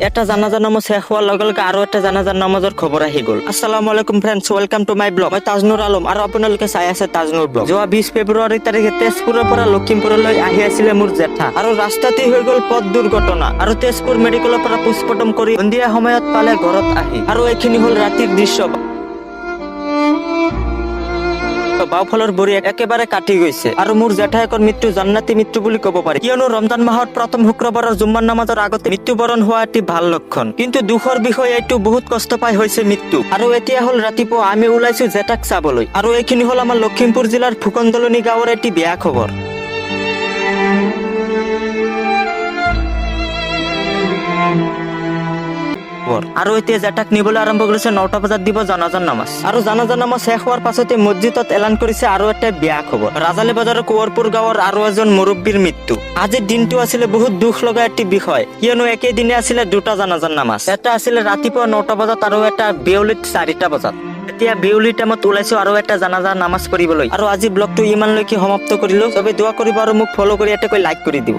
এটা জানাজাৰ নামাজ শেষ হোৱাৰ লগে লগে আৰু এটা জানাজাৰ নামাজৰ খবৰ আহি গ'ল। আসসালামু আলাইকুম friends, welcome to my blog. মই তাজনুৰ আলম আৰু আপোনালোকে চাই আছে তাজনুৰ ব্লগ। যোৱা 20 ফেব্ৰুৱাৰী তাৰিখে তেজপুৰৰ পৰা লখিমপুৰলৈ আহি আছিলে মোৰ জেঠা, আৰু ৰাস্তাতে হৈ গ'ল পথ দুৰ্ঘটনা, আৰু তেজপুৰ মেডিকেলৰ পৰা পোষ্টমৰ্টম কৰি সন্ধিয়া সময়ত পালে ঘৰত আহি। আৰু এইখিনি হ'ল ৰাতিৰ দৃশ্য। বাওঁফালৰ ভৰি একেবাৰে কাটি গৈছে, আৰু মোৰ জেঠায়েকৰ মৃত্যু জান্নাতি মৃত্যু বুলি ক'ব পাৰি, কিয়নো ৰমজান মাহৰ প্ৰথম শুক্ৰবাৰৰ জুম্মাৰ নামাজৰ আগতে মৃত্যুবৰণ হোৱা এটি ভাল লক্ষণ। কিন্তু দুখৰ বিষয় এইটো, বহুত কষ্ট পাই হৈছে মৃত্যু। আৰু এতিয়া হ'ল ৰাতিপুৱা, আমি ওলাইছো জেঠাক চাবলৈ, আৰু এইখিনি হ'ল আমাৰ লখিমপুৰ জিলাৰ ফুকনদলনি গাঁৱৰ এটি বেয়া খবৰ। আৰু এতিয়া জেঠাক নিবলৈ আৰম্ভ কৰিছে 9টা বজাত দিব জানাজাৰ নামাজ, আৰু জানাজাৰ নামাজ শেষ হোৱাৰ পাছতে মছজিদত এলান কৰিছে আৰু এটা বেয়া খবৰ। ৰাজালী বজাৰৰ কোঁৱৰপুৰ গাঁৱৰ আৰু এজন মুৰব্বীৰ মৃত্যু। আজিৰ দিনটো আছিলে বহুত দুখ লগা এটি বিষয়, কিয়নো একেদিনে আছিলে দুটা জানাজাৰ নামাজ। এটা আছিলে ৰাতিপুৱা 9টা বজাত আৰু এটা বিয়লিত 4টা বজাত। এতিয়া বিয়লি টাইমত ওলাইছো আৰু এটা জানাজাৰ নামাজ পঢ়িবলৈ। আৰু আজি ব্লগটো ইমানলৈকে সমাপ্ত কৰিলো। চবে দোৱা কৰিব আৰু মোক ফলো কৰি এটা লাইক কৰি দিব।